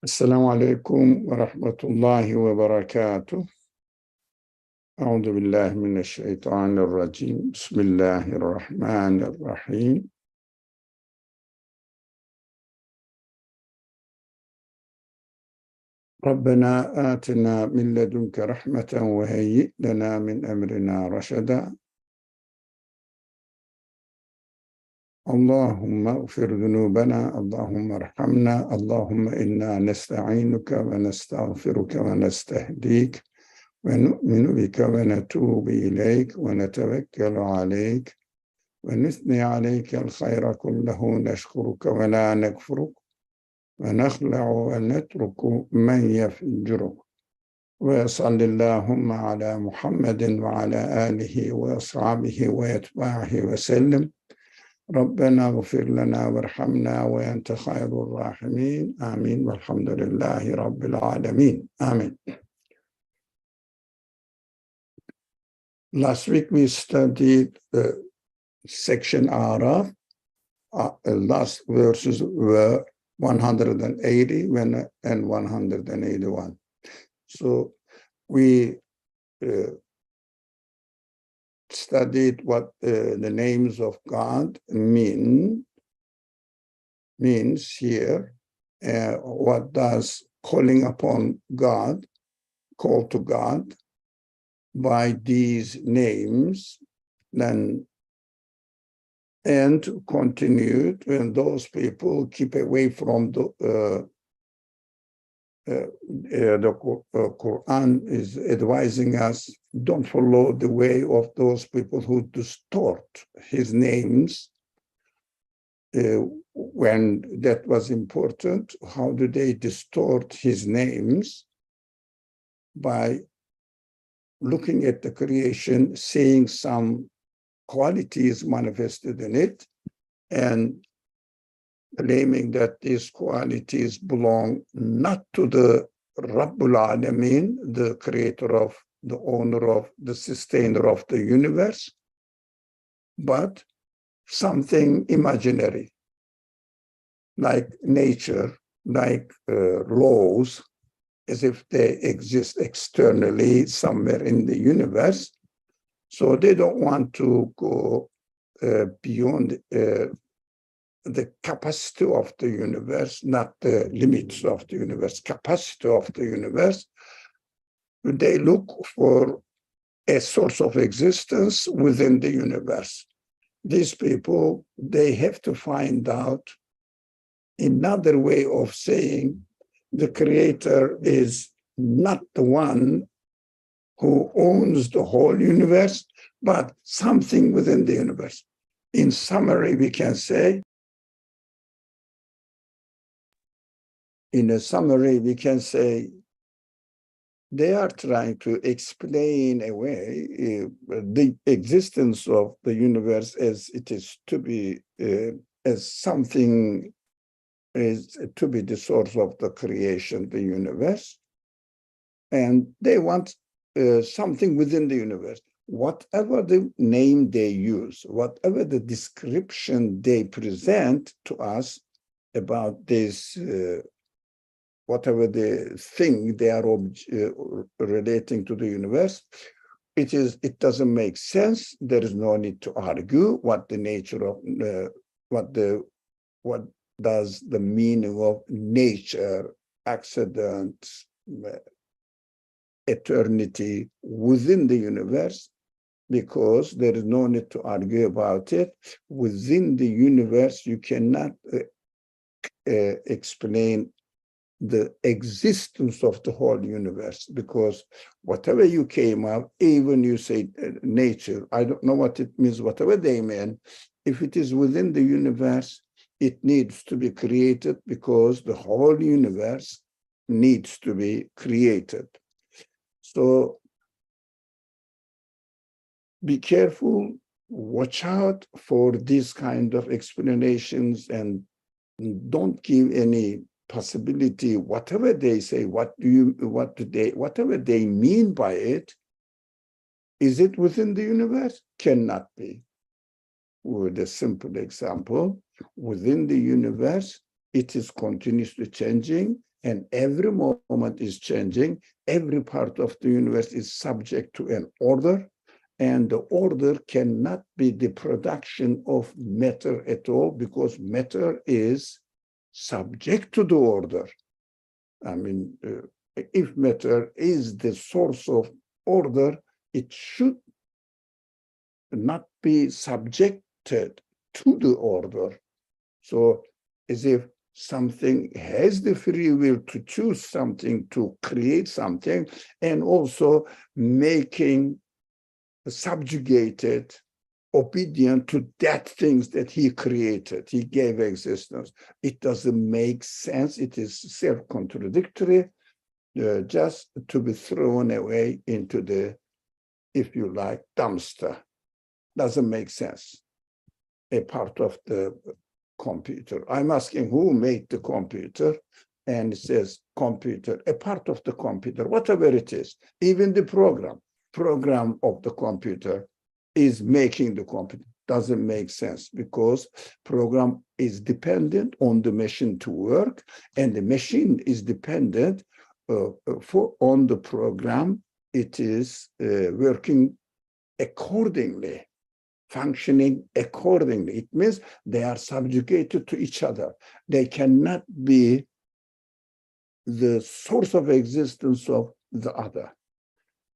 السلام عليكم ورحمة الله وبركاته. أعوذ بالله من الشيطان الرجيم. بسم الله الرحمن الرحيم. ربنا آتنا من لدنك رحمة وهيئ لنا من أمرنا رشدا. اللهم اغفر ذنوبنا، اللهم ارحمنا، اللهم إنا نستعينك ونستغفرك ونستهديك ونؤمن بك ونتوب إليك ونتوكل عليك ونثني عليك الخير كله، نشكرك ولا نكفرك ونخلع ونترك من يفجرك. وصل اللهم على محمد وعلى آله وأصحابه وأتباعه وسلم. ربنا اغفر لنا وارحمنا وأنت خير الراحمين. آمين والحمد لله رب العالمين. Amen. Last week we studied section Araf. Last verses were 180 and 181. So we studied what the names of God means here. What does calling upon God, call to God by these names, then and continued when those people keep away from the Quran is advising us, don't follow the way of those people who distort his names. When that was important, how do they distort his names? By looking at the creation, seeing some qualities manifested in it, and claiming that these qualities belong not to the Rabbul Alameen, the creator of, the owner of, the sustainer of the universe, but something imaginary, like nature, like laws, as if they exist externally somewhere in the universe. So they don't want to go beyond the capacity of the universe, not the limits of the universe, capacity of the universe. They look for a source of existence within the universe. These people, they have to find out another way of saying the creator is not the one who owns the whole universe, but something within the universe. In summary, we can say, they are trying to explain away the existence of the universe as it is to be, as something is to be the source of the creation, the universe. And they want something within the universe. Whatever the name they use, whatever the description they present to us about this, whatever the thing they are relating to the universe, it doesn't make sense. There is no need to argue what the nature of what does the meaning of nature, accident, eternity within the universe, because there is no need to argue about it. Within the universe, you cannot explain the existence of the whole universe, because whatever you came up, even you say nature, I don't know what it means, whatever they mean, if it is within the universe, it needs to be created, because the whole universe needs to be created. So be careful, watch out for these kind of explanations, and don't give any possibility, whatever they say, whatever they mean by it, is it within the universe? Cannot be. With a simple example, within the universe, it is continuously changing, and every moment is changing. Every part of the universe is subject to an order, and the order cannot be the production of matter at all, because matter is subject to the order. I mean, if matter is the source of order, it should not be subjected to the order. So as if something has the free will to choose something, to create something, and also making subjugated, obedient to that things that he created, he gave existence. It doesn't make sense. It is self-contradictory, just to be thrown away into the, if you like, dumpster. Doesn't make sense. A part of the computer. I'm asking who made the computer, and it says computer, a part of the computer, whatever it is, even the program of the computer is making the computer. Doesn't make sense, because program is dependent on the machine to work, and the machine is dependent on the program. It is working accordingly, functioning accordingly. It means they are subjugated to each other. They cannot be the source of existence of the other.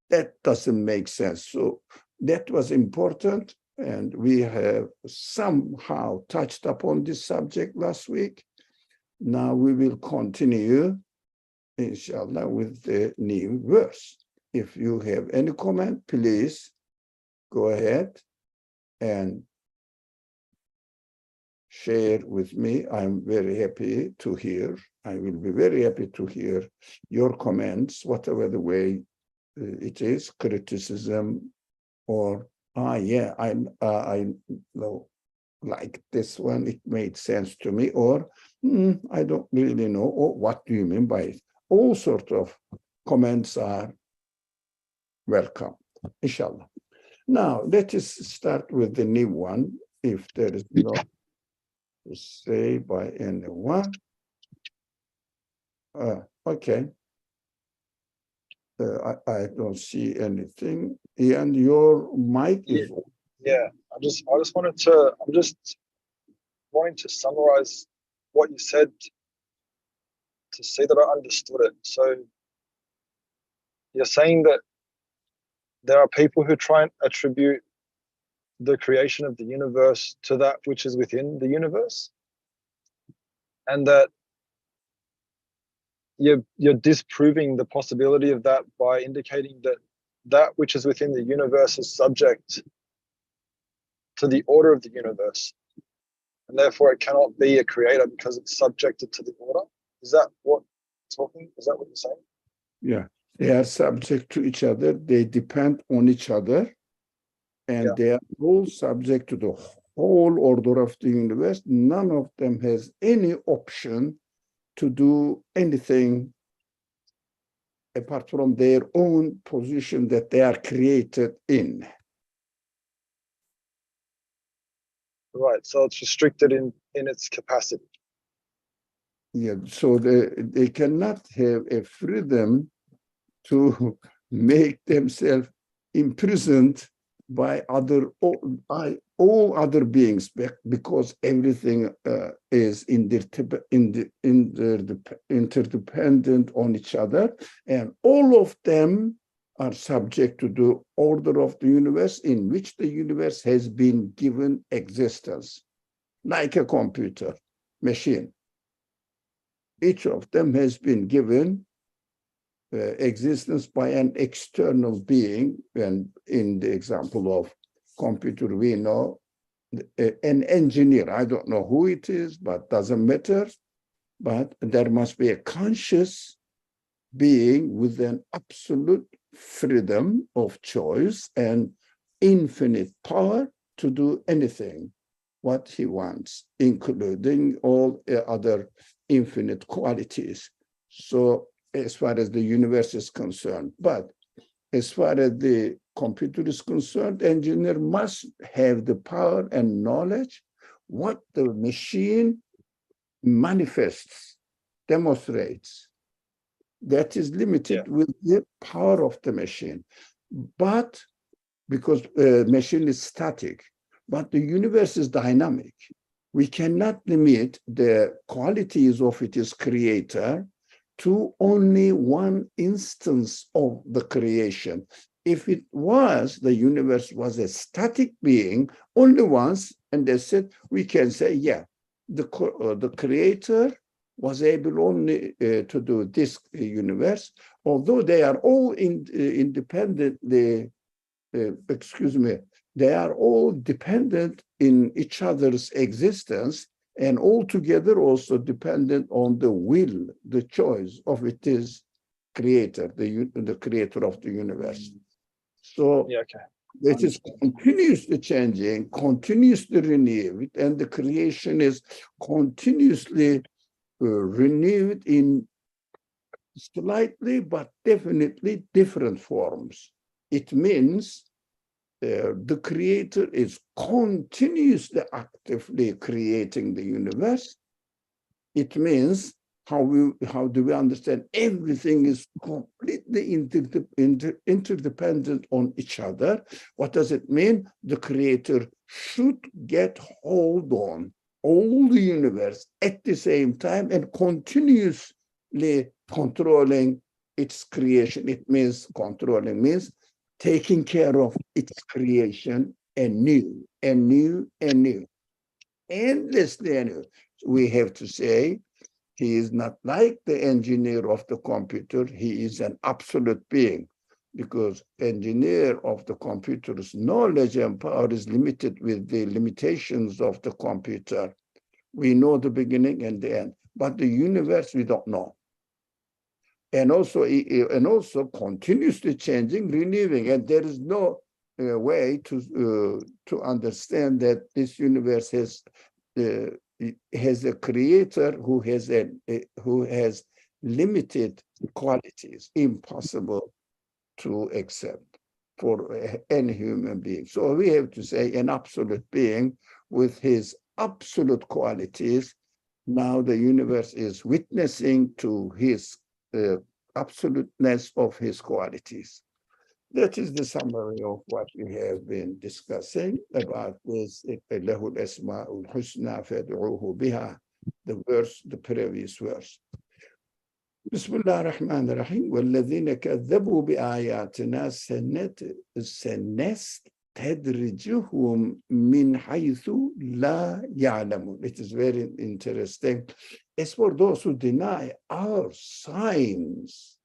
That doesn't make sense. So that was important, and we have somehow touched upon this subject last week. Now we will continue, inshallah, with the new verse. If you have any comment, please go ahead and share with me. I'm very happy to hear. I will be very happy to hear your comments, whatever the way it is, criticism, or yeah, I know, like this one, it made sense to me, or I don't really know, or what do you mean by it? All sorts of comments are welcome, inshallah. Now, let us start with the new one, if there is no to say by anyone. Okay. I don't see anything. And your mic is... Yeah, I'm just wanting to summarize what you said to see that I understood it. So you're saying that there are people who try and attribute the creation of the universe to that which is within the universe, and that you're disproving the possibility of that by indicating that that which is within the universe is subject to the order of the universe, and therefore it cannot be a creator because it's subjected to the order. Is that what you're saying? Yeah, they are subject to each other. They depend on each other, and they are all subject to the whole order of the universe. None of them has any option to do anything apart from their own position that they are created in. Right, so it's restricted in its capacity. Yeah, so they cannot have a freedom to make themselves imprisoned by all other beings, because everything is interdependent on each other, and all of them are subject to the order of the universe, in which the universe has been given existence, like a computer machine. Each of them has been given existence by an external being, and in the example of computer, we know an engineer. I don't know who it is, but doesn't matter. But there must be a conscious being with an absolute freedom of choice and infinite power to do anything what he wants, including all other infinite qualities. So as far as the universe is concerned, but as far as the computer is concerned, the engineer must have the power and knowledge what the machine manifests, demonstrates, that is limited with the power of the machine. But because machine is static, but the universe is dynamic. We cannot limit the qualities of its creator to only one instance of the creation. If it was, the universe was a static being only once, and they said, we can say, yeah, the creator was able only to do this universe, although they are all independently, they are all dependent in each other's existence, and all together also dependent on the will, the choice of its creator, the creator of the universe. So it is continuously changing, continuously renewed, and the creation is continuously renewed in slightly but definitely different forms. It means the creator is continuously actively creating the universe. It means how do we understand everything is completely interdependent on each other. What does it mean? The creator should get hold on all the universe at the same time and continuously controlling its creation. It means controlling means taking care of its creation anew, endlessly anew. We have to say, he is not like the engineer of the computer. He is an absolute being, because engineer of the computer's knowledge and power is limited with the limitations of the computer. We know the beginning and the end, but the universe we don't know. And also continuously changing, renewing, and there is no way to understand that this universe has a creator who has limited qualities, impossible to accept for any human being. So we have to say an absolute being with his absolute qualities. Now the universe is witnessing to his absoluteness of his qualities. That is the summary of what we have been discussing about this Lahul Asma'ul Husna fad'uhu biha, the verse, the previous verse. Bismillah ar-Rahman ar-Rahim. وَالَّذِينَ كَذَّبُوا بِآيَاتِنَا سَنَسْتَدْرِجُهُمْ مِنْ حَيْثُ لَا يَعْلَمُونَ. It is very interesting. As for those who deny our signs,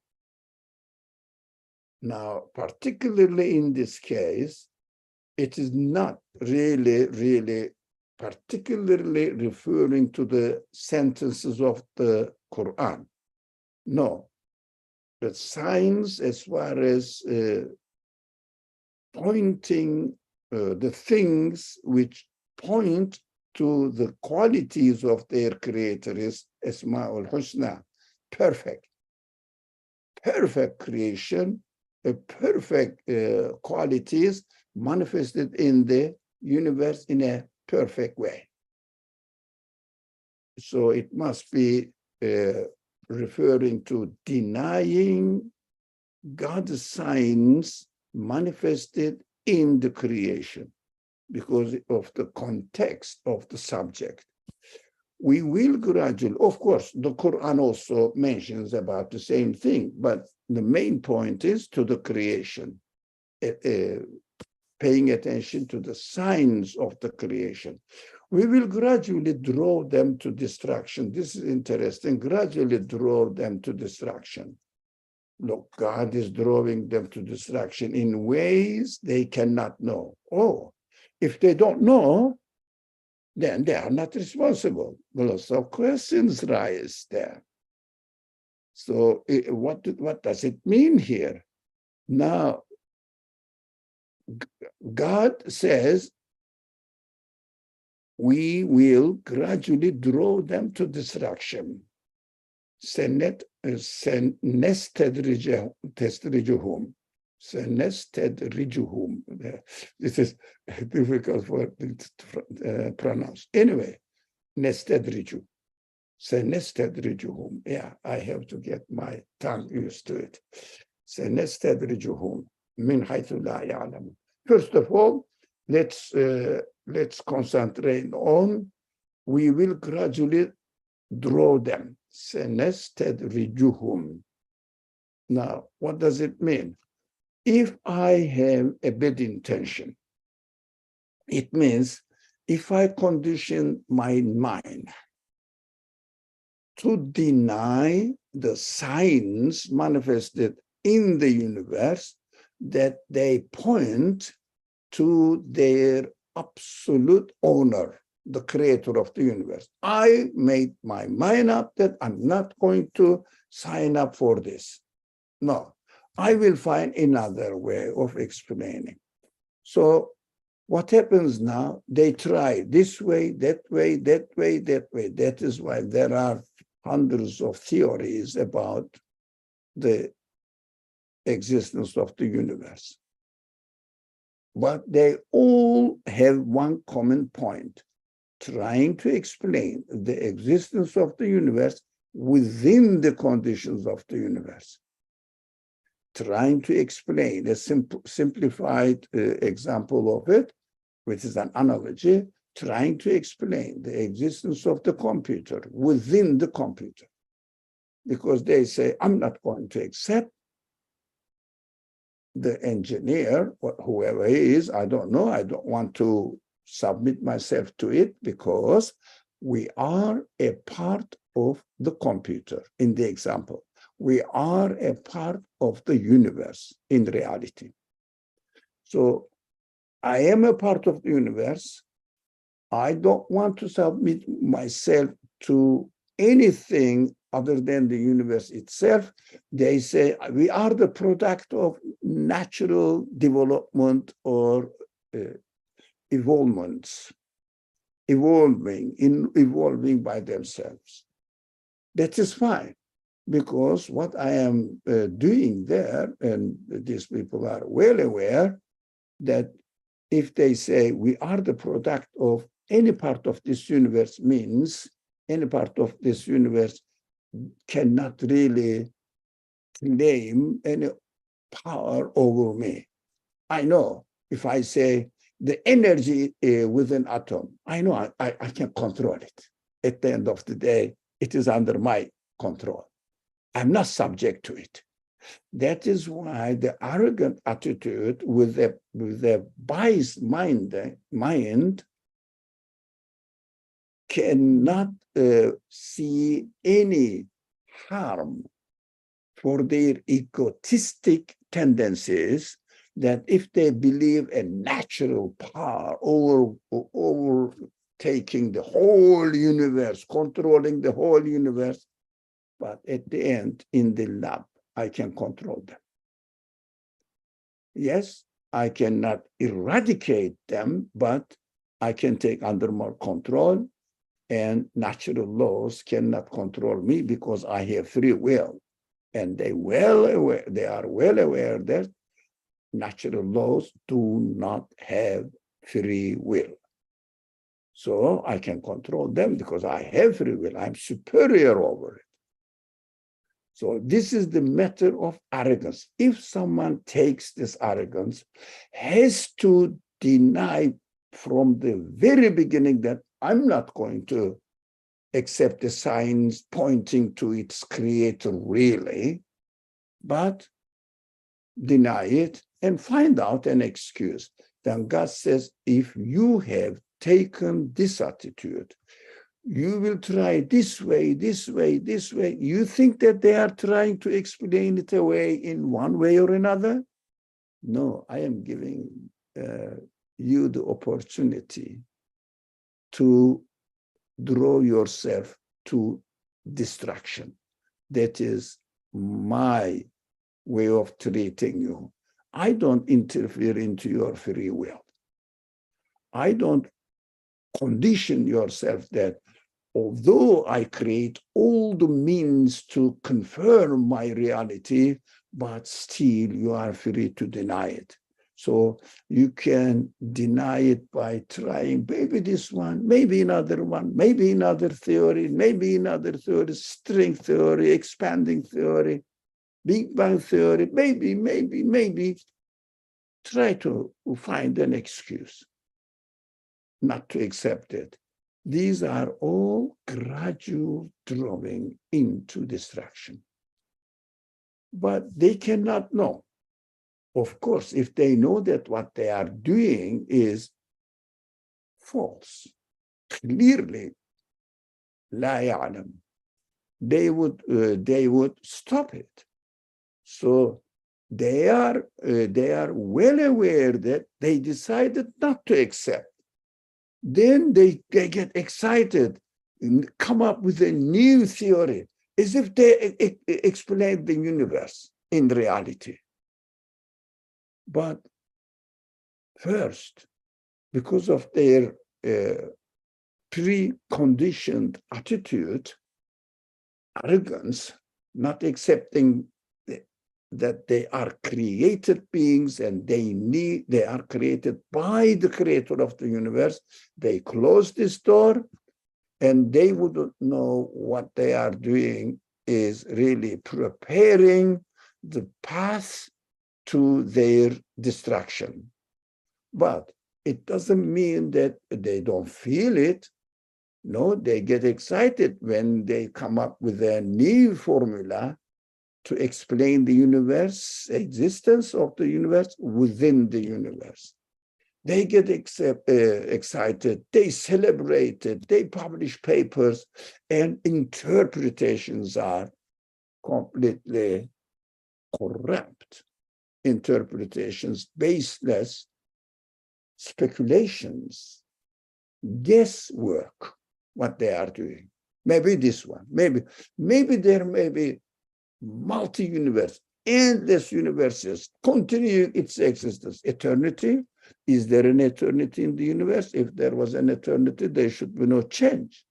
now, particularly in this case, it is not really particularly referring to the sentences of the Quran. No, the signs as far as pointing the things which point to the qualities of their creator is Asma'ul Husna, perfect creation, perfect qualities manifested in the universe in a perfect way. So it must be referring to denying God's signs manifested in the creation because of the context of the subject. We will gradually, of course, the Quran also mentions about the same thing, but the main point is to the creation, paying attention to the signs of the creation. We will gradually draw them to destruction. This is interesting, gradually draw them to destruction. Look, God is drawing them to destruction in ways they cannot know. Oh, if they don't know, then they are not responsible. Lots of questions rise there. So what does it mean here? Now, God says, we will gradually draw them to destruction. Senestedrijuhum. This is difficult for to pronounce. Anyway, nestedriju. سنستدرجهم. Yeah, I have to get my tongue used to it. سنستدرجهم من حيث لا يعلمون. First of all, let's concentrate on, we will gradually draw them. سنستدرجهم. Now, what does it mean? If I have a bad intention, it means if I condition my mind to deny the signs manifested in the universe, that they point to their absolute owner, the creator of the universe. I made my mind up that I'm not going to sign up for this. No, I will find another way of explaining. So what happens now? They try this way, that way, that way, that way. That is why there are hundreds of theories about the existence of the universe. But they all have one common point, trying to explain the existence of the universe within the conditions of the universe. Trying to explain a simplified example of it, which is an analogy, trying to explain the existence of the computer within the computer. Because they say, I'm not going to accept the engineer, or whoever he is, I don't know, I don't want to submit myself to it, because we are a part of the computer in the example. We are a part of the universe in reality. So I am a part of the universe. I don't want to submit myself to anything other than the universe itself. They say we are the product of natural development or evolving by themselves. That is fine, because what I am doing there, and these people are well aware that if they say we are the product of any part of this universe, means any part of this universe cannot really claim any power over me. I know if I say the energy within atom, I know I can control it. At the end of the day, it is under my control. I'm not subject to it. That is why the arrogant attitude with a biased mind cannot see any harm for their egotistic tendencies, that if they believe a natural power overtaking the whole universe, controlling the whole universe, but at the end, in the lab, I can control them. Yes, I cannot eradicate them, but I can take under more control, and natural laws cannot control me because I have free will. And they are well aware that natural laws do not have free will. So I can control them because I have free will. I'm superior over it. So this is the matter of arrogance. If someone takes this arrogance, has to deny from the very beginning that I'm not going to accept the signs pointing to its creator really, but deny it and find out an excuse. Then God says, if you have taken this attitude, you will try this way, this way, this way. You think that they are trying to explain it away in one way or another? No, I am giving you the opportunity to draw yourself to destruction. That is my way of treating you. I don't interfere into your free will. I don't condition yourself that although I create all the means to confirm my reality, but still you are free to deny it. So you can deny it by trying maybe this one, maybe another one, maybe another theory, maybe another theory, string theory, expanding theory, Big Bang theory, maybe. Try to find an excuse not to accept it. These are all gradual drawing into destruction. But they cannot know. Of course, if they know that what they are doing is false, clearly, لا يعلم, they would stop it. So they are well aware that they decided not to accept. Then they get excited and come up with a new theory, as if they explain the universe in reality. But first, because of their preconditioned attitude, arrogance, not accepting that they are created beings and they are created by the creator of the universe, they close this door and they wouldn't know what they are doing is really preparing the path to their destruction. But it doesn't mean that they don't feel it. No, they get excited when they come up with a new formula to explain the universe, existence of the universe within the universe. They get excited, they celebrate it, they publish papers, and interpretations are completely corrupt. Interpretations, baseless speculations, guesswork, what they are doing. Maybe this one, maybe there may be multi-universe, endless universes, continuing its existence. Eternity, is there an eternity in the universe? If there was an eternity, there should be no change.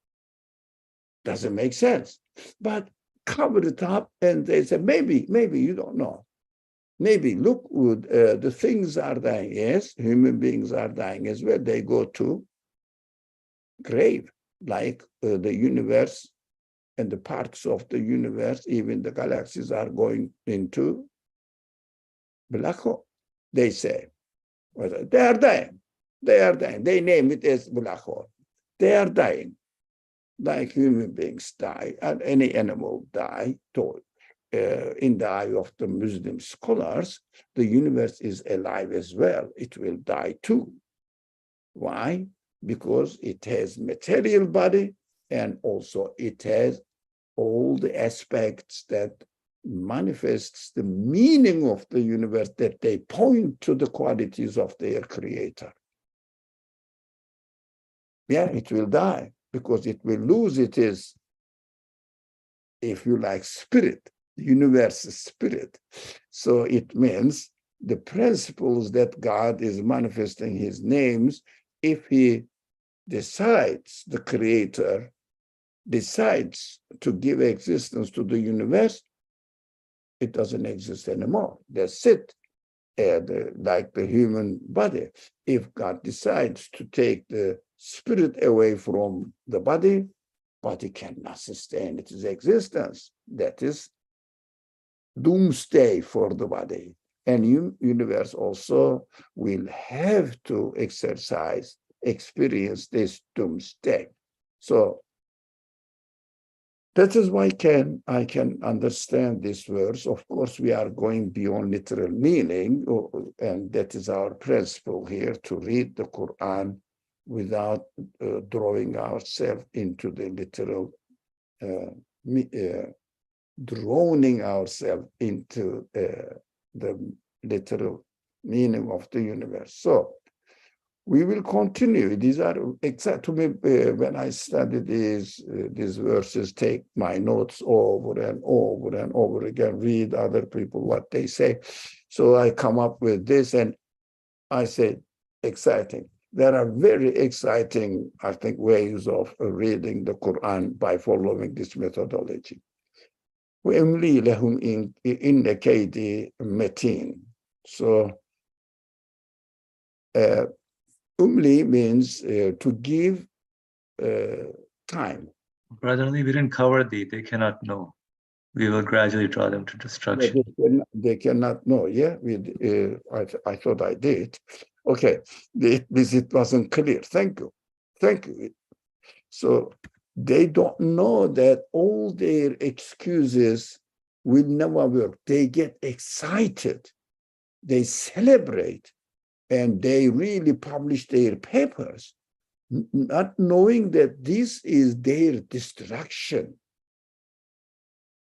Doesn't make sense. But cover it up and they say, maybe you don't know. Maybe, look, the things are dying. Yes, human beings are dying as well. They go to grave, like the universe and the parts of the universe, even the galaxies are going into black hole, they say. They are dying. They are dying. They name it as black hole. They are dying, like human beings die, and any animal die. In the eye of the Muslim scholars, the universe is alive as well. It will die too. Why? Because it has material body and also it has all the aspects that manifests the meaning of the universe, that they point to the qualities of their creator. Yeah, it will die because it will lose its, if you like, spirit, the universe's spirit. So it means the principles that God is manifesting his names, if he decides, the creator decides to give existence to the universe, it doesn't exist anymore. That's it. Like the human body. If God decides to take the spirit away from the body cannot sustain its existence. That is doomsday for the body. And universe also will have to experience this doomsday. So that is why I can understand this verse. Of course, we are going beyond literal meaning, and that is our principle here, to read the Quran without drawing ourselves into the literal, droning ourselves into the literal meaning of the universe. So we will continue. These are exactly when I study these verses, take my notes over and over and over again, read other people what they say. So I come up with this and I say, exciting. There are very exciting, I think, ways of reading the Quran by following this methodology. وَإِمْلِي لَهُمْ إِنَّ كَيْدِي مَتِينٌ. So Umli means to give time. Brother Ali, we didn't cover they cannot know. We will gradually draw them to destruction. They cannot know. Yeah, I thought I did. Okay, it wasn't clear. Thank you. Thank you. So they don't know that all their excuses will never work. They get excited. They celebrate, and they really publish their papers, not knowing that this is their destruction.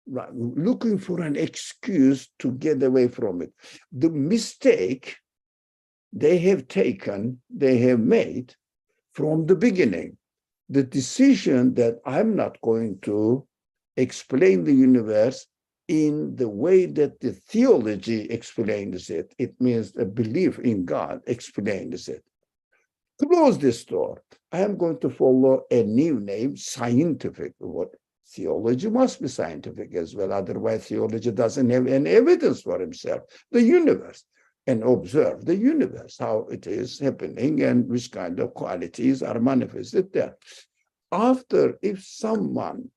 Right, looking for an excuse to get away from it. The mistake they have made from the beginning, the decision that I'm not going to explain the universe in the way that the theology explains it. It means a belief in God explains it. Close this door. I am going to follow a new name, scientific. What? Theology must be scientific as well. Otherwise, theology doesn't have any evidence for himself. The universe, and observe the universe, how it is happening and which kind of qualities are manifested there. After, if someone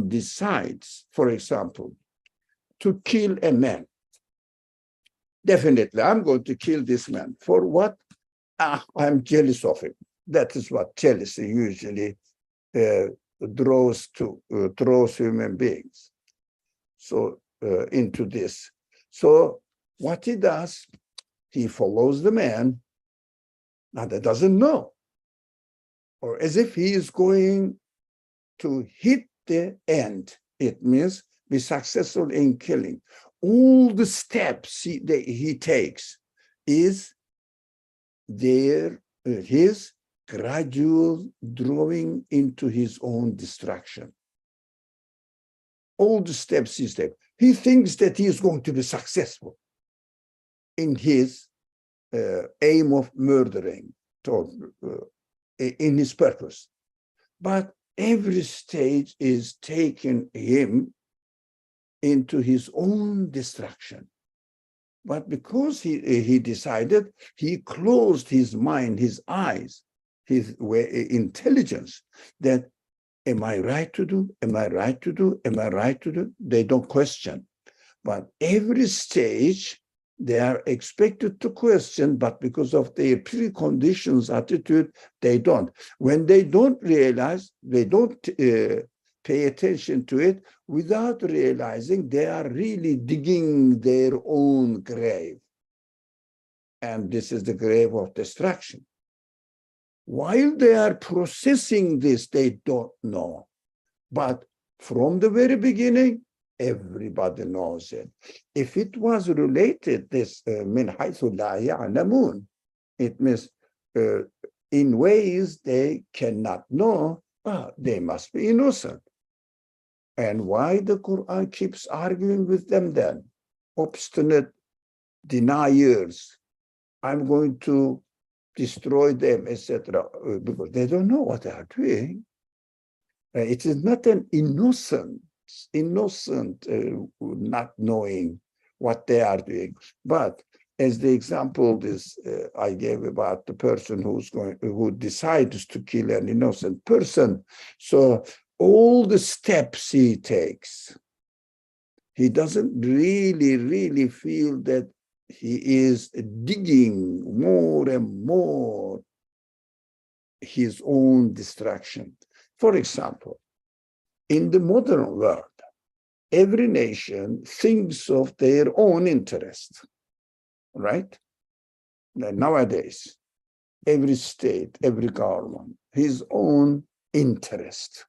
decides, for example, to kill a man, definitely I'm going to kill this man. For what? I'm jealous of him. That is what jealousy usually draws human beings into this. So what he does, he follows the man, now that doesn't know, or as if he is going to hit the end. It means be successful in killing. All the steps he takes is his gradual drawing into his own destruction. All the steps he takes. He thinks that he is going to be successful in his aim of murdering, in his purpose. But every stage is taking him into his own destruction. But because he decided, he closed his mind, his eyes, his intelligence, that am I right to do? Am I right to do? Am I right to do? They don't question. But every stage, they are expected to question, but because of their preconditions attitude, they don't. When they don't realize, they don't pay attention to it, without realizing they are really digging their own grave. And this is the grave of destruction. While they are processing this, they don't know. But from the very beginning, everybody knows it. If it was related, this min haythu la ya'lamun, it means in ways they cannot know, they must be innocent. And why the Quran keeps arguing with them then? Obstinate deniers. I'm going to destroy them, etc. Because they don't know what they are doing. It is not an innocent not knowing what they are doing. But as the example I gave about the person who decides to kill an innocent person, so all the steps he takes, he doesn't really feel that he is digging more and more his own destruction. For example, in the modern world, every nation thinks of their own interest, right? Nowadays, every state, every government, his own interest.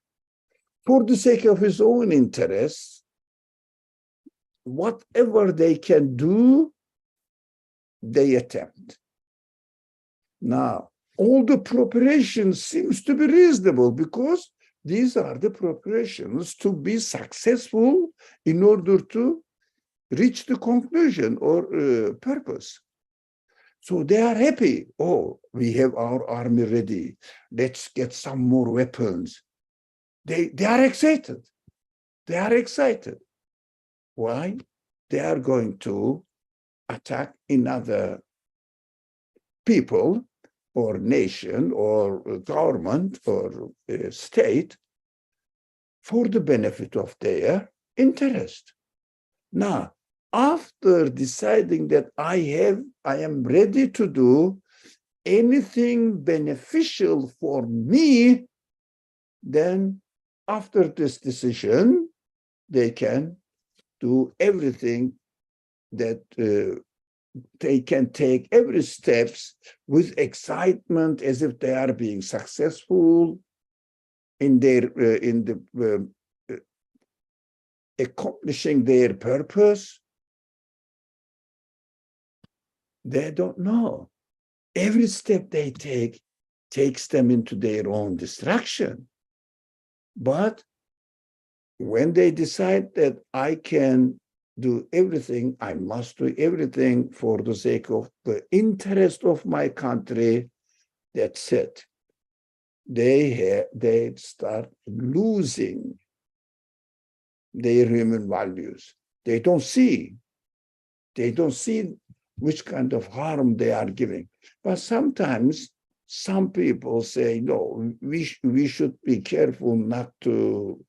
For the sake of his own interests, whatever they can do, they attempt. Now, all the preparations seems to be reasonable because these are the preparations to be successful in order to reach the conclusion or purpose. So they are happy. Oh, we have our army ready. Let's get some more weapons. They are excited. They are excited. Why? They are going to attack another people or nation or government or state for the benefit of their interest. Now, after deciding that I am ready to do anything beneficial for me, then after this decision, they can do everything that they can take every steps with excitement as if they are being successful in their accomplishing their purpose. They don't know. Every step they take takes them into their own destruction. But when they decide that I can do everything, I must do everything for the sake of the interest of my country, that's it. They start losing their human values. They don't see which kind of harm they are giving. But sometimes some people say, no, we should be careful not to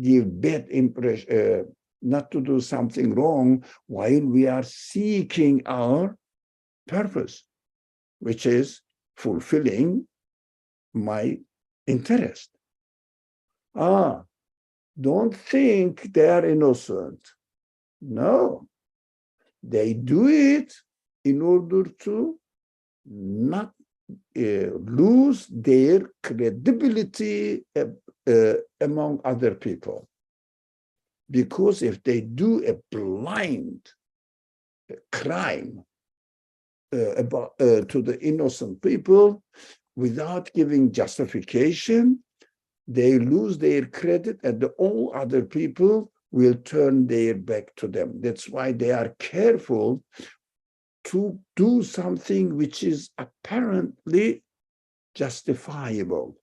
give bad impression, not to do something wrong while we are seeking our purpose, which is fulfilling my interest. Don't think they are innocent. No, they do it in order to not lose their credibility among other people. Because if they do a blind crime to the innocent people without giving justification, they lose their credit and all other people will turn their back to them. That's why they are careful to do something which is apparently justifiable.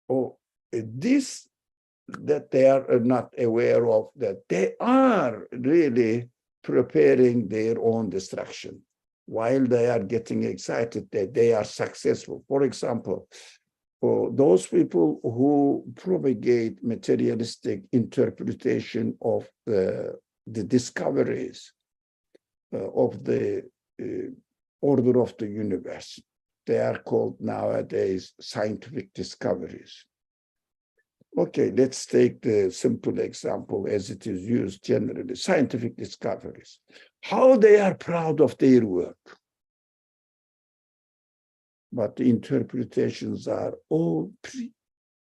Or this that they are not aware of, that they are really preparing their own destruction while they are getting excited that they are successful. For example, for those people who propagate materialistic interpretation of the discoveries of the order of the universe, they are called nowadays scientific discoveries. Okay, let's take the simple example as it is used generally, scientific discoveries. How they are proud of their work. But the interpretations are all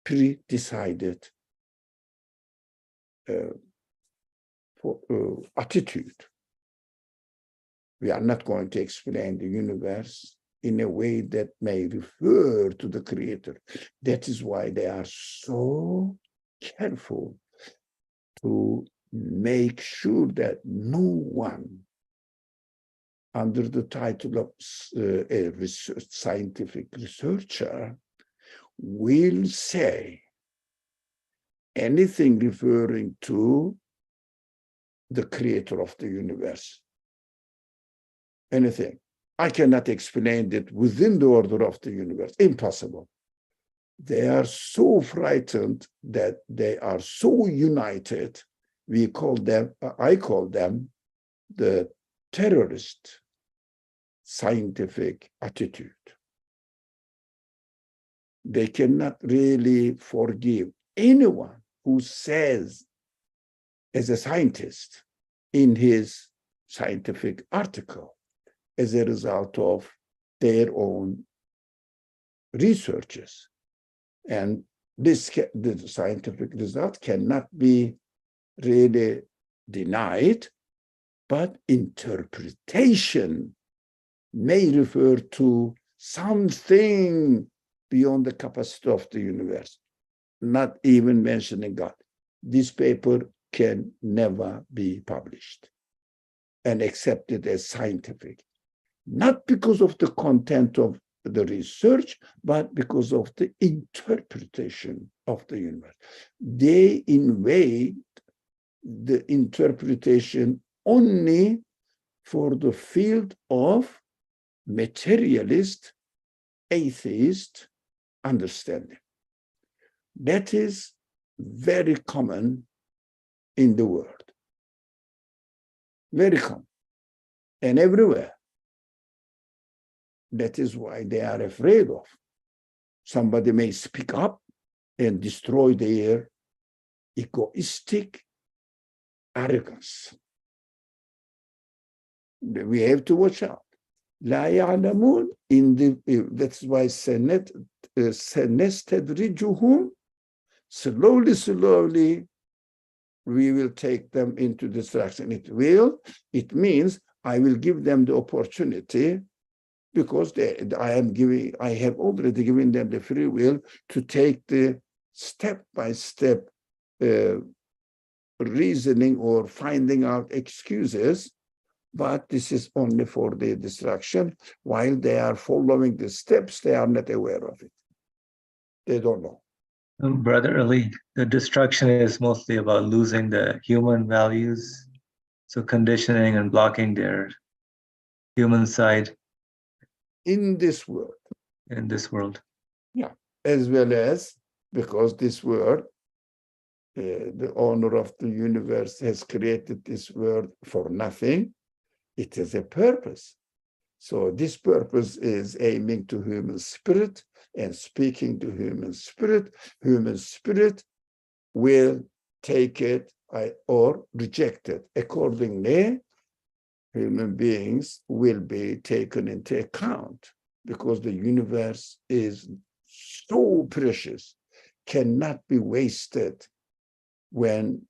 pre-decided attitude. We are not going to explain the universe in a way that may refer to the creator. That is why they are so careful to make sure that no one under the title of a scientific researcher will say anything referring to the creator of the universe. Anything. I cannot explain it within the order of the universe. Impossible. They are so frightened that they are so united. I call them the terrorist scientific attitude. They cannot really forgive anyone who says, as a scientist, in his scientific article, as a result of their own researches. And the scientific result cannot be really denied, but interpretation may refer to something beyond the capacity of the universe, not even mentioning God. This paper can never be published and accepted as scientific, not because of the content of the research, but because of the interpretation of the universe. They invade the interpretation only for the field of materialist, atheist understanding. That is very common in the world. Very common. And everywhere. That is why they are afraid of. Somebody may speak up and destroy their egoistic arrogance. We have to watch out. لا يعلمون that's why سنستدرجهم, slowly we will take them into destruction. It means I will give them the opportunity, because I have already given them the free will to take the step-by-step reasoning or finding out excuses, but this is only for the destruction. While they are following the steps, they are not aware of it. They don't know. Brother Ali, the destruction is mostly about losing the human values, so conditioning and blocking their human side In this world. in this world. Yeah, as well as because this world, the owner of the universe has created this world for nothing. It has a purpose. So this purpose is aiming to human spirit and speaking to human spirit. Human spirit will take it or reject it. Accordingly, human beings will be taken into account, because the universe is so precious, cannot be wasted when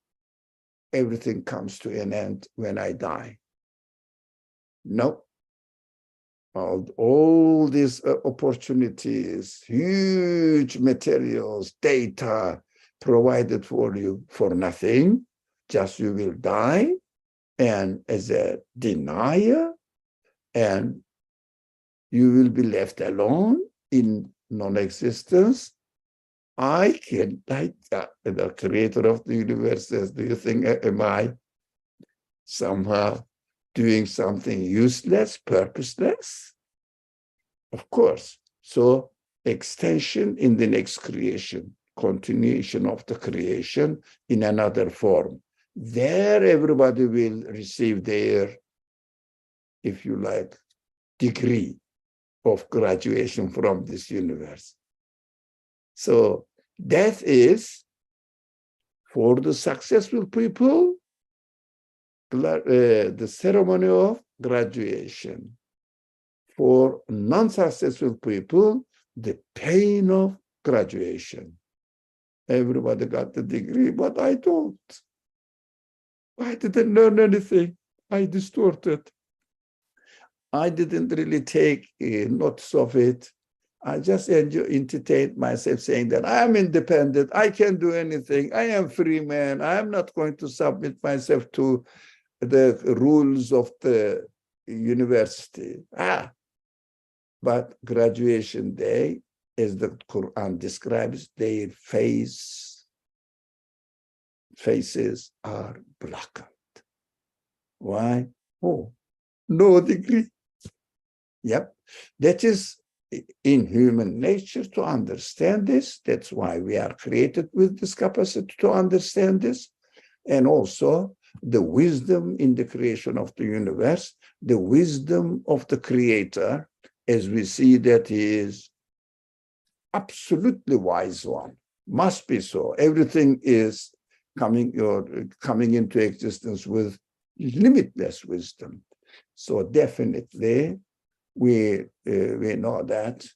everything comes to an end, when I die. No. All these opportunities, huge materials, data provided for you for nothing, just you will die, and as a denier, and you will be left alone in non-existence. The creator of the universe says, do you think, am I somehow doing something useless, purposeless? Of course. So extension in the next creation, continuation of the creation in another form. There everybody will receive their, if you like, degree of graduation from this universe. So death is, for the successful people, the ceremony of graduation. For non-successful people, the pain of graduation. Everybody got the degree, but I don't. I didn't learn anything. I distorted. I didn't really take notice of it. I just entertained myself saying that I am independent. I can do anything. I am free man. I am not going to submit myself to the rules of the university. But graduation day, as the Quran describes, their faces are blackened. Why? Oh, no degree. Yep, that is in human nature to understand this. That's why we are created with this capacity to understand this. And also the wisdom in the creation of the universe, the wisdom of the creator, as we see that he is absolutely wise one, must be so. Everything is coming into existence with limitless wisdom. So definitely we know that,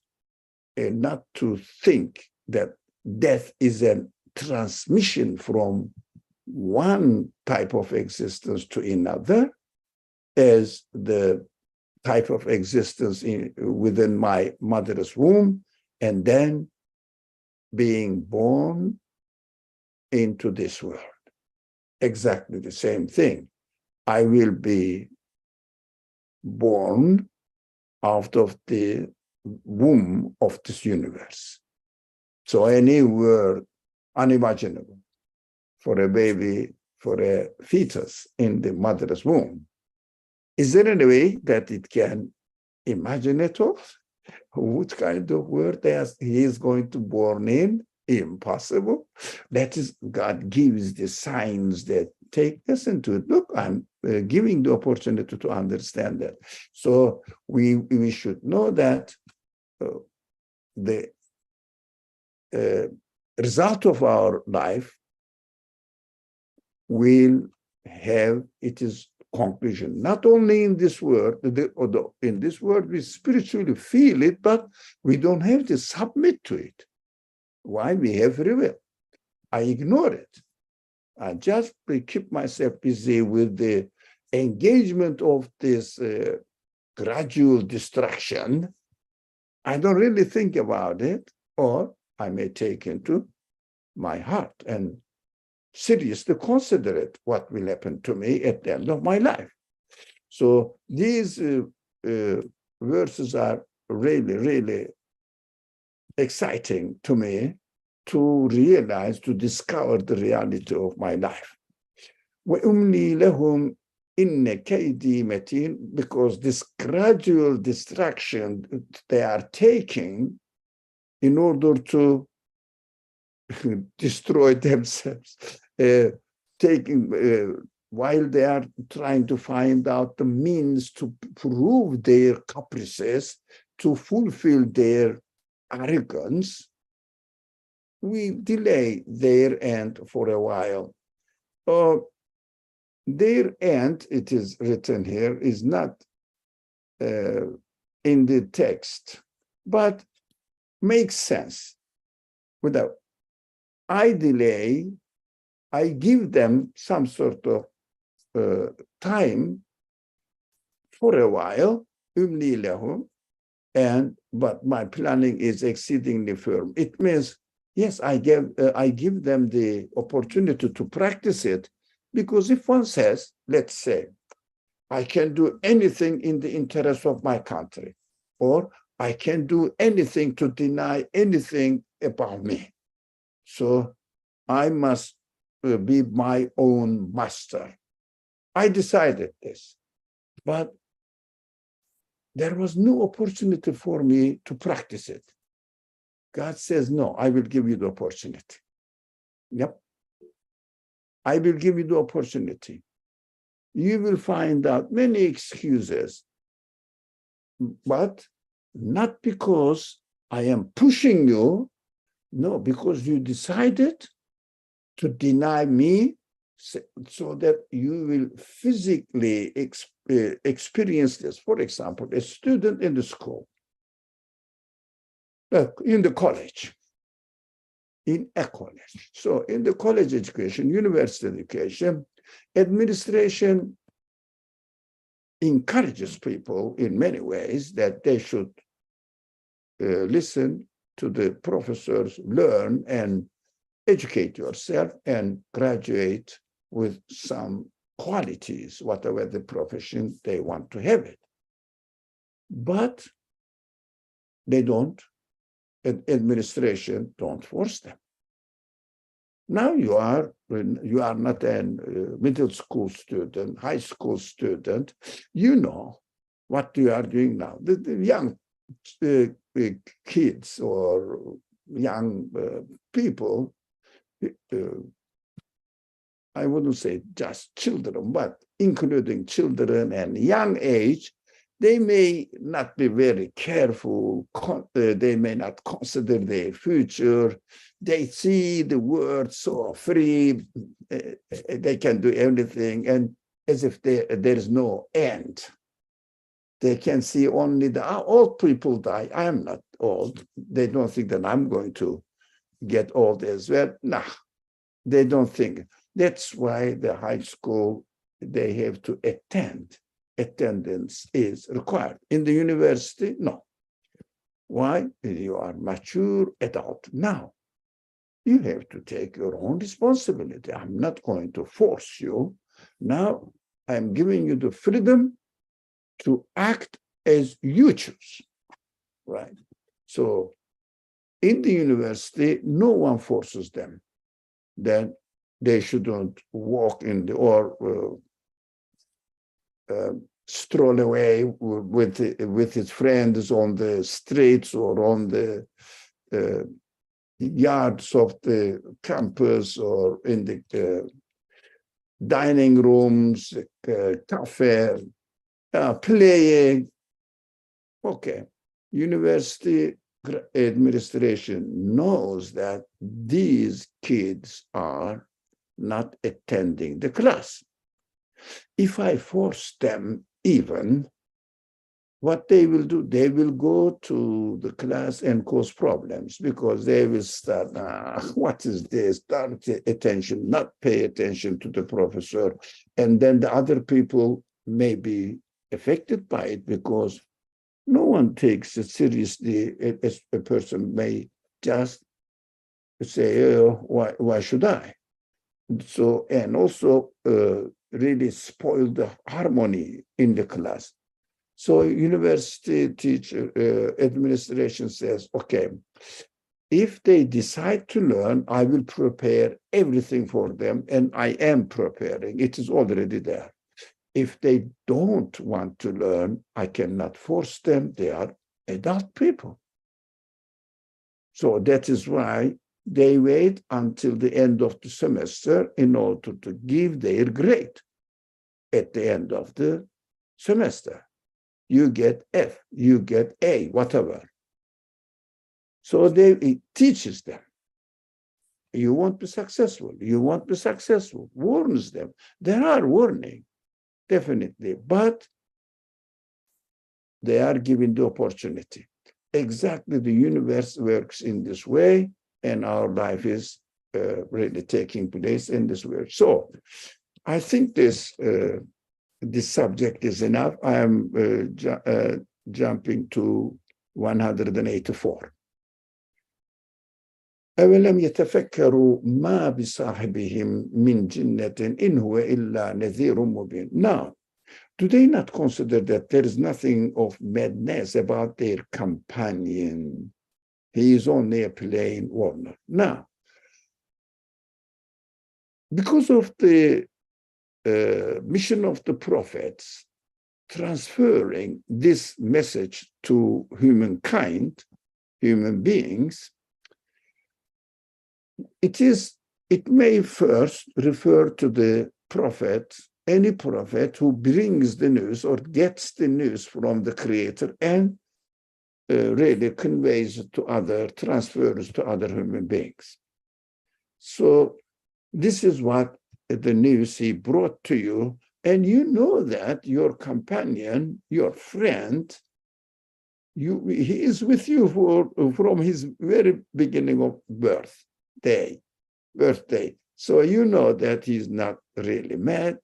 and not to think that death is a transmission from one type of existence to another, as the type of existence within my mother's womb, and then being born into this world. Exactly the same thing. I will be born out of the womb of this universe. So any word unimaginable for a baby, for a fetus in the mother's womb. Is there any way that it can imaginative. What kind of world he is going to born in? Impossible. That is, God gives the signs that take us into it. Look, I'm giving the opportunity to understand that. So we should know that the result of our life will have its conclusion, not only in this world. In this world we spiritually feel it, but we don't have to submit to it. Why? We have free will. I ignore it. I just keep myself busy with the engagement of this gradual destruction. I don't really think about it, or I may take into my heart and seriously consider it, what will happen to me at the end of my life. So these verses are really, really exciting to me to realize, to discover the reality of my life. وَأُمْلِي لَهُمْ إِنَّ كَيْدِي مَتِينٌ, because this gradual distraction they are taking in order to destroy themselves, while they are trying to find out the means to prove their caprices, to fulfill their arrogance, we delay their end for a while. Their end, it is written here, is not in the text, but makes sense. Without I delay, I give them some sort of time for a while, but my planning is exceedingly firm. It means, yes, I give them the opportunity to practice it, because if one says, let's say, I can do anything in the interest of my country, or I can do anything to deny anything about me, so I must be my own master. I decided this, but there was no opportunity for me to practice it. God says, no, I will give you the opportunity. Yep. I will give you the opportunity. You will find out many excuses, but not because I am pushing you, no, because you decided to deny me, so that you will physically experience this. For example, a student in the school, in the college, in a college. So in the college education, university education, administration encourages people in many ways that they should listen to the professors, learn and educate yourself and graduate with some qualities, whatever the profession they want to have it. But they don't, administration don't force them. Now you are not a middle school student, high school student, you know what you are doing now. The young kids or young people, I wouldn't say just children, but including children and young age, they may not be very careful. They may not consider their future. They see the world so free. They can do everything, and as if there is no end. They can see only the old people die. I am not old. They don't think that I'm going to get old as well. Nah, they don't think. That's why the high school, they have to attend. Attendance is required. In the university, no. Why? You are mature adult now. You have to take your own responsibility. I'm not going to force you. Now I'm giving you the freedom to act as you choose, right? So in the university, no one forces them that they shouldn't walk in the, or stroll away with his friends on the streets or on the yards of the campus or in the dining rooms, cafe, playing. Okay, university administration knows that these kids are not attending the class. If I force them even, what they will do, they will go to the class and cause problems because they will start, what is this? Start attention, not pay attention to the professor. And then the other people may be affected by it because no one takes it seriously. A person may just say, oh, why should I? So, and also really spoil the harmony in the class. So university teacher administration says, okay, if they decide to learn, I will prepare everything for them, and I am preparing. It is already there. If they don't want to learn, I cannot force them. They are adult people. So that is why they wait until the end of the semester in order to give their grade at the end of the semester. You get F, you get A, whatever. So it teaches them. You won't be successful. You won't be successful. Warns them. There are warnings, definitely, but they are given the opportunity. Exactly, the universe works in this way, and our life is really taking place in this way. So I think this subject is enough. I am jumping to 184. أولم يتفكروا ما بصاحبهم من جنة إن هو إلا نذير مبين. Now, do they not consider that there is nothing of madness about their companion? He is only a plain warner. Now, because of the mission of the prophets, transferring this message to humankind, human beings, it may first refer to the prophet, any prophet who brings the news or gets the news from the Creator and really conveys it to transfers to other human beings. So this is what the news he brought to you, and you know that your companion, your friend, he is with you from his very beginning of birthday. So you know that he's not really mad,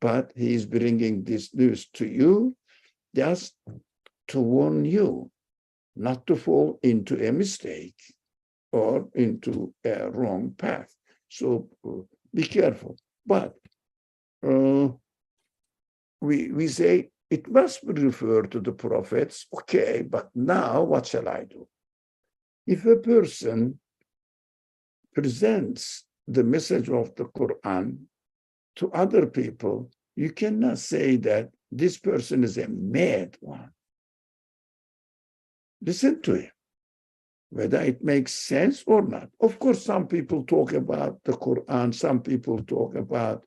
but he's bringing this news to you just to warn you not to fall into a mistake or into a wrong path. So be careful. But we say it must be referred to the prophets. Okay, but now what shall I do? If a person presents the message of the Quran to other people, you cannot say that this person is a mad one. Listen to him, whether it makes sense or not. Of course, some people talk about the Quran, some people talk about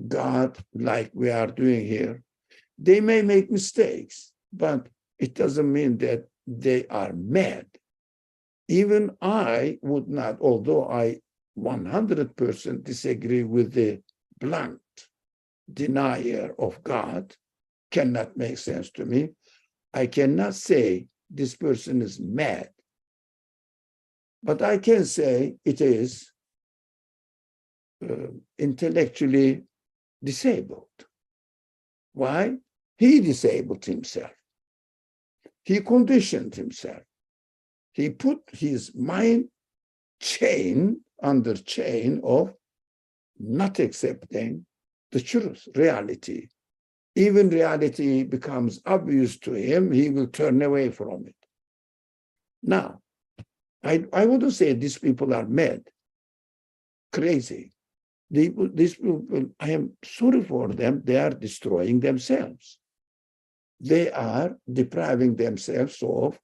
God like we are doing here. They may make mistakes, but it doesn't mean that they are mad. Even I would not, although I 100% disagree with the blunt denier of God, cannot make sense to me. I cannot say this person is mad, but I can say it is intellectually disabled. Why? He disabled himself. He conditioned himself. He put his mind under chain of not accepting the truth, reality. Even reality becomes obvious to him, he will turn away from it. Now, I wouldn't say these people are mad, crazy, These people, I am sorry for them, they are destroying themselves. They are depriving themselves of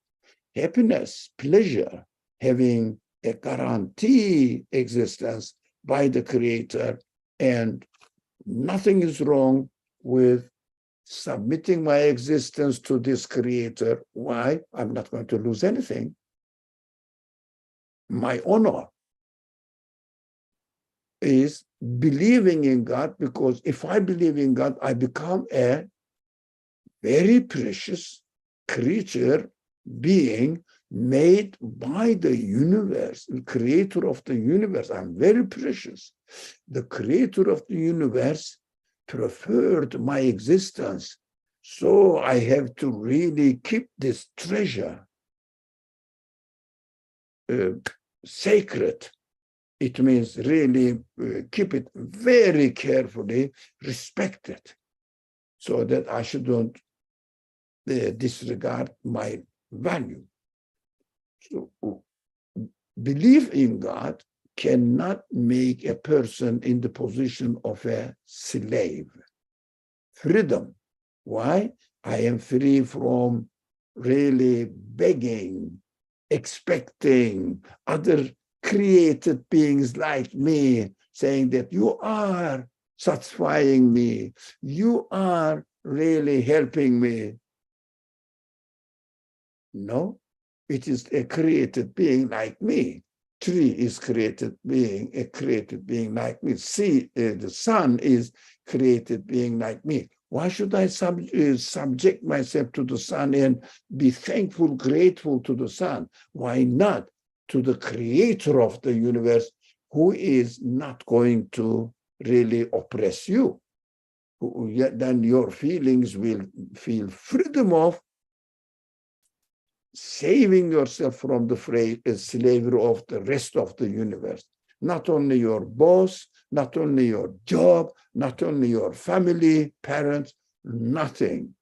happiness, pleasure, having a guarantee existence by the Creator, and nothing is wrong with submitting my existence to this Creator. Why? I'm not going to lose anything. My honor is believing in God, because if I believe in God, I become a very precious creature, being made by the universe, the creator of the universe. I'm very precious. The creator of the universe preferred my existence. So I have to really keep this treasure sacred. It means really keep it very carefully, respect it, so that I shouldn't disregard my value. So belief in God cannot make a person in the position of a slave. Freedom. Why? I am free from really begging, expecting other created beings like me, saying that you are satisfying me, you are really helping me. No, it is a created being like me. Tree is created being, a created being like me. The sun is created being like me. Why should I subject myself to the sun and be thankful, grateful to the sun? Why not to the creator of the universe, who is not going to really oppress you? Then your feelings will feel freedom of saving yourself from the slavery of the rest of the universe. Not only your boss, not only your job, not only your family, parents, nothing.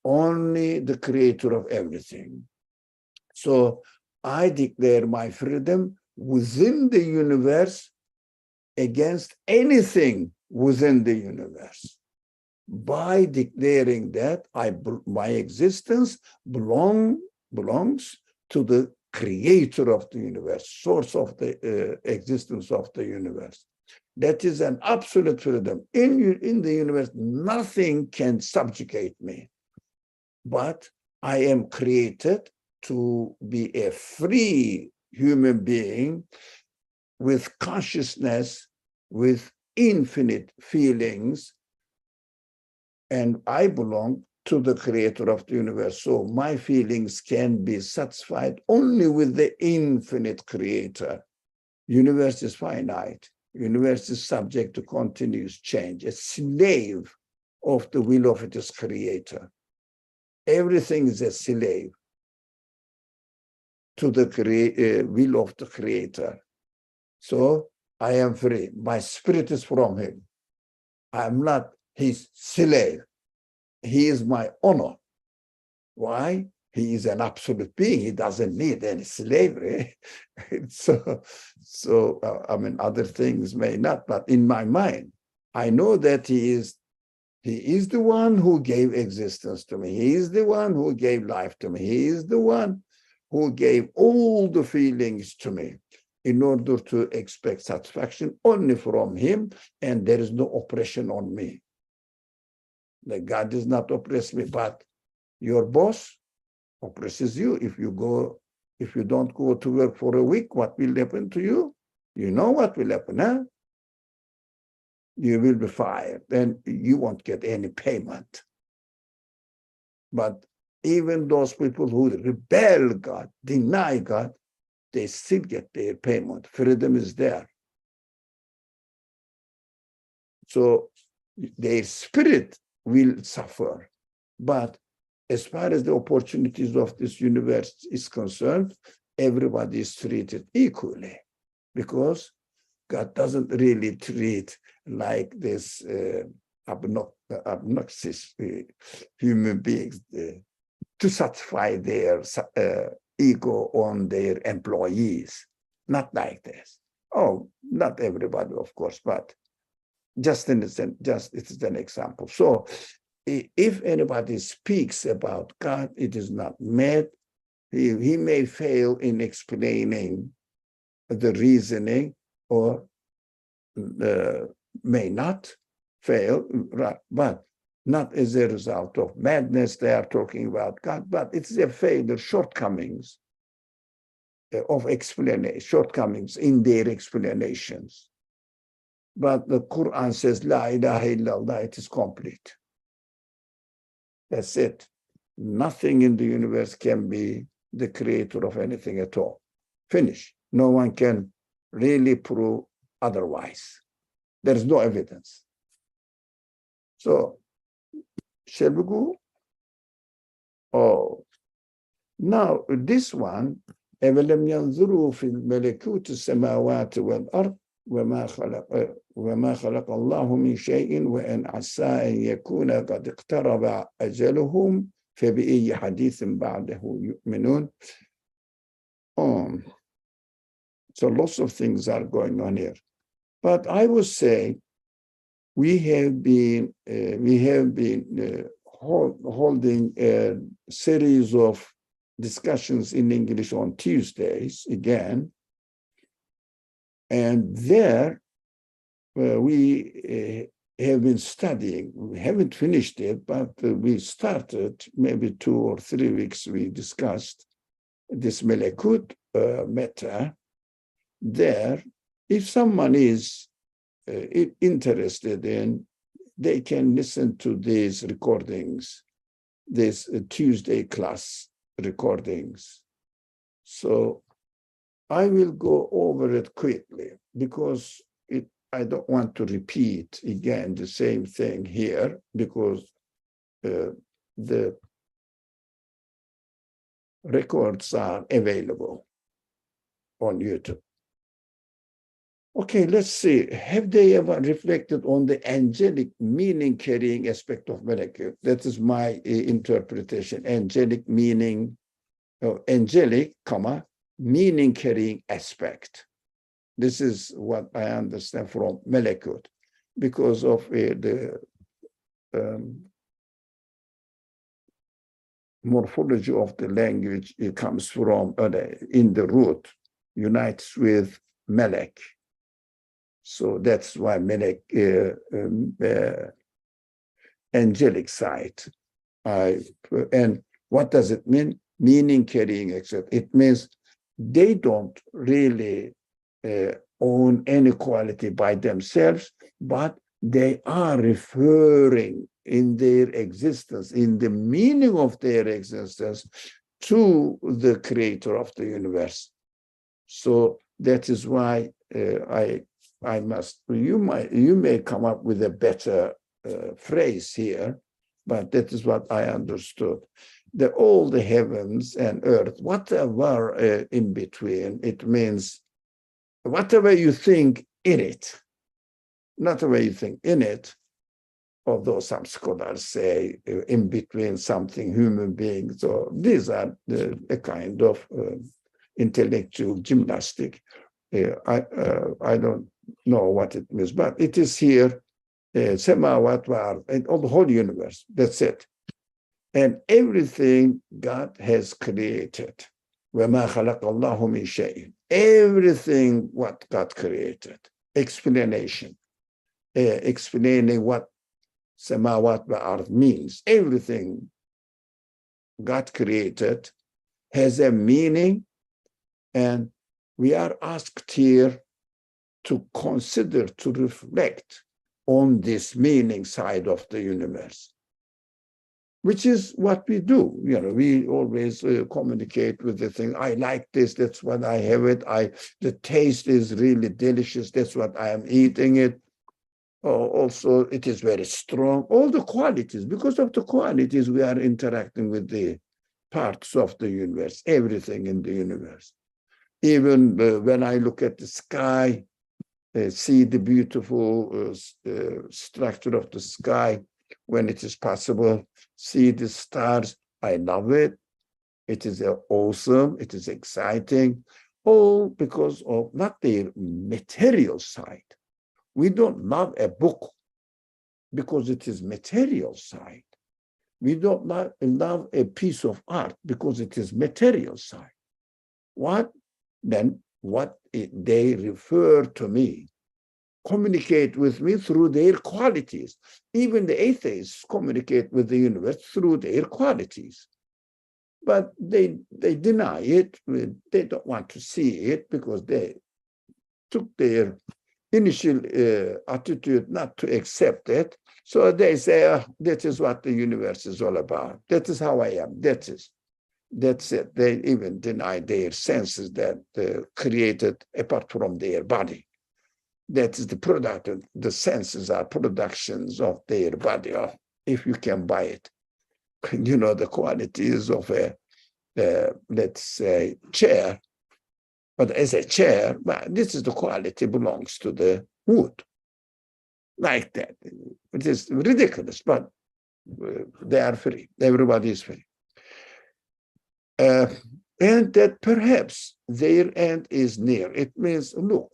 Only the creator of everything. So I declare my freedom within the universe against anything within the universe. By declaring that my existence belongs to the creator of the universe, source of the existence of the universe. That is an absolute freedom. In the universe, nothing can subjugate me. But I am created to be a free human being with consciousness, with infinite feelings, and I belong to the creator of the universe. So my feelings can be satisfied only with the infinite creator. Universe is finite. Universe is subject to continuous change, a slave of the will of its creator. Everything is a slave to the will of the creator. So I am free. My spirit is from him. I'm not his slave. He is my honor. Why? He is an absolute being. He doesn't need any slavery. I mean, other things may not, but in my mind, I know that he is the one who gave existence to me. He is the one who gave life to me. He is the one who gave all the feelings to me in order to expect satisfaction only from him, and there is no oppression on me. Like God does not oppress me, but your boss oppresses you. If you don't go to work for a week, what will happen to you? You know what will happen, huh? You will be fired, and you won't get any payment. But even those people who rebel God, deny God, they still get their payment. Freedom is there. So their spirit will suffer. But as far as the opportunities of this universe is concerned, everybody is treated equally, because God doesn't really treat like this obnoxious human beings to satisfy their ego on their employees. Not like this. Oh, not everybody, of course, but just it is an example. So if anybody speaks about God, it is not mad. He may fail in explaining the reasoning, or may not fail, but not as a result of madness. They are talking about God, but it's a failure, shortcomings of explanation, shortcomings in their explanations. But the Quran says, La ilaha illallah, it is complete. That's it. Nothing in the universe can be the creator of anything at all. Finish. No one can really prove otherwise. There's no evidence. So, shall we go? Oh, now this one, أَوَلَمْ يَنْظُرُوا فِي الْمَلَكُوتِ السَّمَاوَاتِ وَالْأَرْضِ وما خلق الله من شيء وإن عسى أن يكون قد اقترب أجلهم فبأي حديث بعده يؤمنون. So lots of things are going on here, but I would say we have been holding a series of discussions in English on Tuesdays again. And there we have been studying. We haven't finished it, but we started maybe 2 or 3 weeks. We discussed this Melekut matter. There, if someone is interested in, they can listen to these recordings, these Tuesday class recordings. So I will go over it quickly because I don't want to repeat again the same thing here, because the records are available on YouTube. Okay, let's see. Have they ever reflected on the angelic meaning-carrying aspect of Melekut? That is my interpretation. Angelic meaning, angelic, meaning-carrying aspect. This is what I understand from Melekut, because of the morphology of the language. It comes from, in the root, unites with Melek. So that's why Melek, angelic side. And what does it mean? Meaning carrying, etc. It means they don't really own any quality by themselves, but they are referring in their existence, in the meaning of their existence, to the creator of the universe. So that is why I must, you may come up with a better phrase here, but that is what I understood. All the heavens and earth, whatever in between, it means whatever you think in it, not the way you think in it, although some scholars say in between something, human beings. So these are a kind of intellectual gymnastic. I don't know what it means, but it is here, Samawat wa'ard, and all the whole universe. That's it. And everything God has created. وَمَا خَلَقَ اللَّهُ مِنْ شَيْءٍ. Everything what God created. Explanation. Explaining what Samawat wa'ard means. Everything God created has a meaning, and we are asked here to consider, to reflect on this meaning side of the universe, which is what we do. You know, we always communicate with the thing. I like this, that's what I have it. The taste is really delicious, that's what I am eating it. Also, it is very strong. All the qualities, because of the qualities, we are interacting with the parts of the universe, everything in the universe. Even when I look at the sky, see the beautiful structure of the sky when it is possible, see the stars, I love it. It is awesome, it is exciting. all because of not their material side. We don't love a book because it is material side. We don't love a piece of art because it is material side. What they refer to me, communicate with me through their qualities. Even the atheists communicate with the universe through their qualities. But they deny it. They don't want to see it because they took their initial attitude not to accept it. So they say, that is what the universe is all about. That is how I am. That's it. They even deny their senses that created apart from their body. That is the product of the senses are productions of their body, if you can buy it. You know, the qualities of a, let's say, chair. But as a chair, well, this is the quality belongs to the wood. Like that. It is ridiculous, but they are free. Everybody is free. And that perhaps their end is near. It means, look,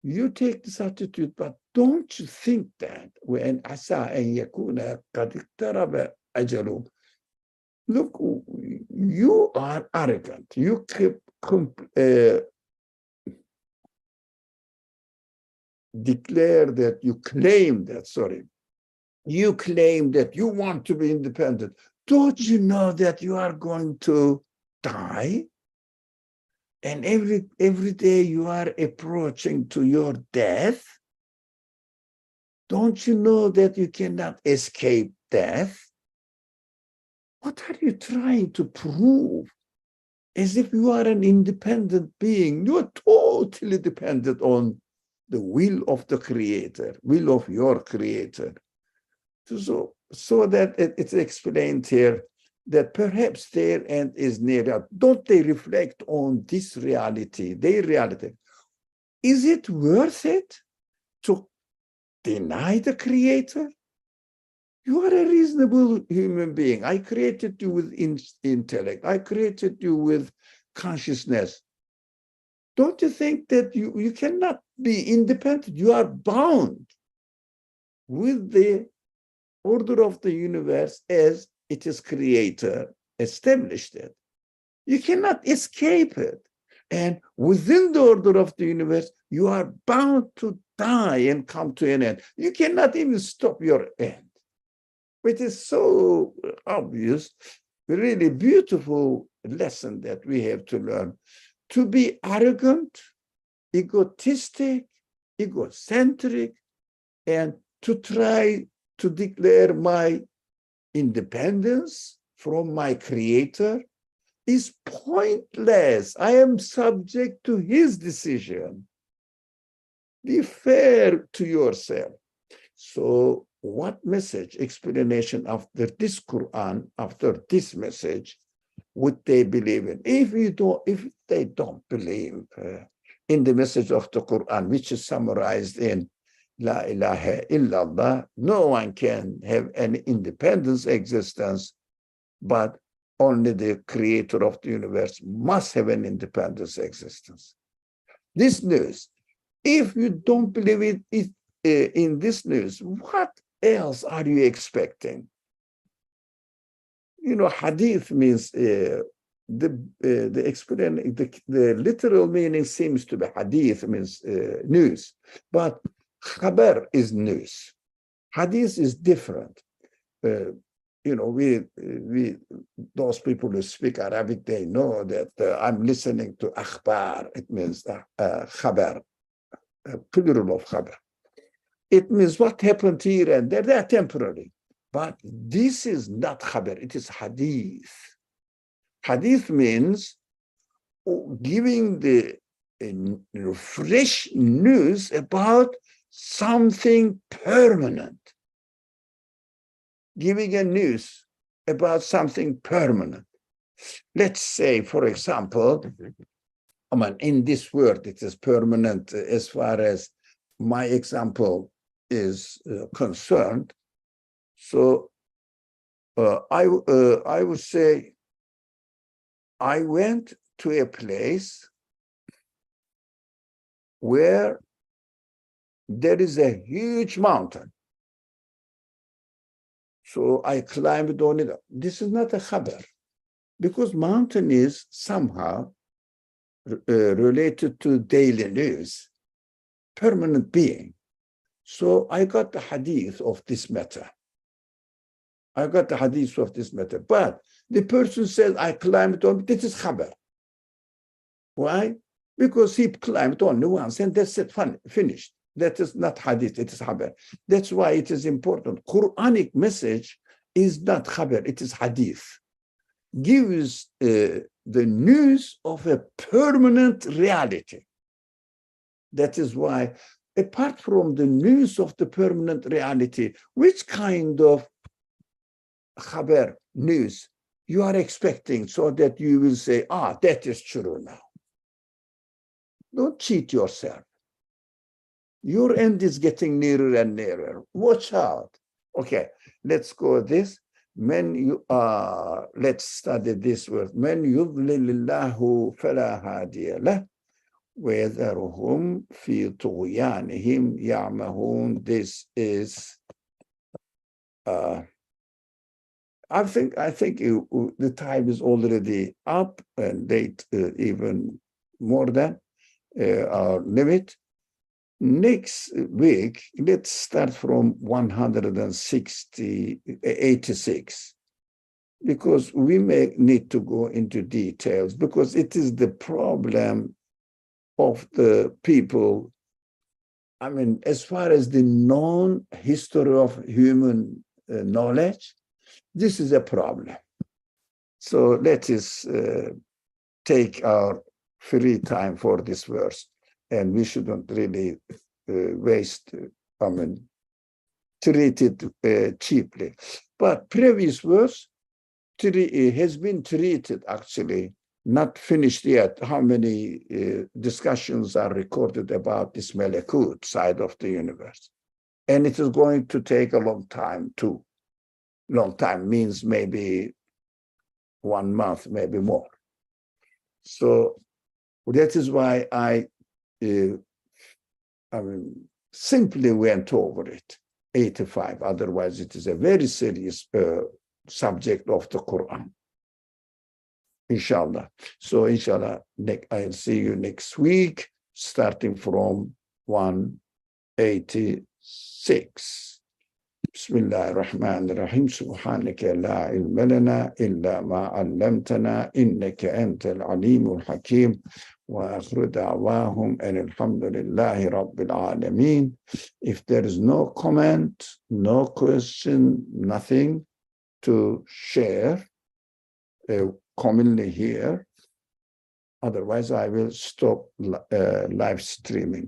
you take this attitude, but don't you think that when asa an yakuna qad iqtaraba ajalu, look, you are arrogant. You keep declare that you claim that you want to be independent. Don't you know that you are going to die? And every day you are approaching to your death. Don't you know that you cannot escape death? What are you trying to prove? As if you are an independent being. You are totally dependent on the will of the Creator, will of your Creator. So that it's explained here that perhaps their end is near. Don't they reflect on this reality, their reality? Is it worth it to deny the Creator? You are a reasonable human being. I created you with intellect. I created you with consciousness. Don't you think that you cannot be independent? You are bound with the order of the universe as it is Creator established it. You cannot escape it. And within the order of the universe, you are bound to die and come to an end. You cannot even stop your end. It is so obvious, really beautiful lesson that we have to learn. To be arrogant, egotistic, egocentric, and to try to declare my independence from my Creator is pointless. I am subject to His decision. Be fair to yourself. So what message, explanation after this Quran, after this message, would they believe in? If they don't believe in the message of the Quran, which is summarized in La ilaha illallah, no one can have an independent existence, but only the Creator of the universe must have an independent existence. This news, if you don't believe it in this news, what else are you expecting? You know, hadith means the literal meaning seems to be hadith means news, but khabar is news. Hadith is different. You know, those people who speak Arabic, they know that I'm listening to akhbar. It means khabar, plural of khabar. It means what happened here and there. They are temporary. But this is not khabar, it is hadith. Hadith means giving the fresh news about something permanent. Giving a news about something permanent. Let's say, for example, I mean, in this world, it is permanent as far as my example is concerned. So I would say I went to a place where there is a huge mountain. So I climbed on it. This is not a khabar, because mountain is somehow related to daily news, permanent being. So I got the hadith of this matter. But the person says, I climbed on, this is khabar. Why? Because he climbed only once and that's it, finished. That is not hadith, it is khabar. That's why it is important. Quranic message is not khabar, it is hadith. Gives the news of a permanent reality. That is why, apart from the news of the permanent reality, which kind of khabar news you are expecting so that you will say, that is true now. Don't cheat yourself. Your end is getting nearer and nearer. Watch out. Okay, let's go this. Let's study this word. Men yudlilillahu fala hadiya lah wa yadharuhum fi tughyanihim ya'mahun. This is I think the time is already up and late, even more than our limit. Next week, let's start from 86, because we may need to go into details, because it is the problem of the people. I mean, as far as the known history of human knowledge, this is a problem. So let us take our free time for this verse. And we shouldn't really treat it cheaply. But previous verse has been treated, actually, not finished yet. How many discussions are recorded about this Malakut side of the universe? And it is going to take a long time too. Long time means maybe 1 month, maybe more. So that is why I simply went over it, 85. Otherwise, it is a very serious subject of the Quran. Inshallah. So, inshallah, I'll see you next week, starting from 186. بسم الله الرحمن الرحيم سبحانك لا علم لنا إلا ما علمتنا إنك أنت العليم الحكيم وآخر دعواهم أن الحمد لله رب العالمين. If there is no comment, no question, nothing to share commonly here, otherwise I will stop live streaming.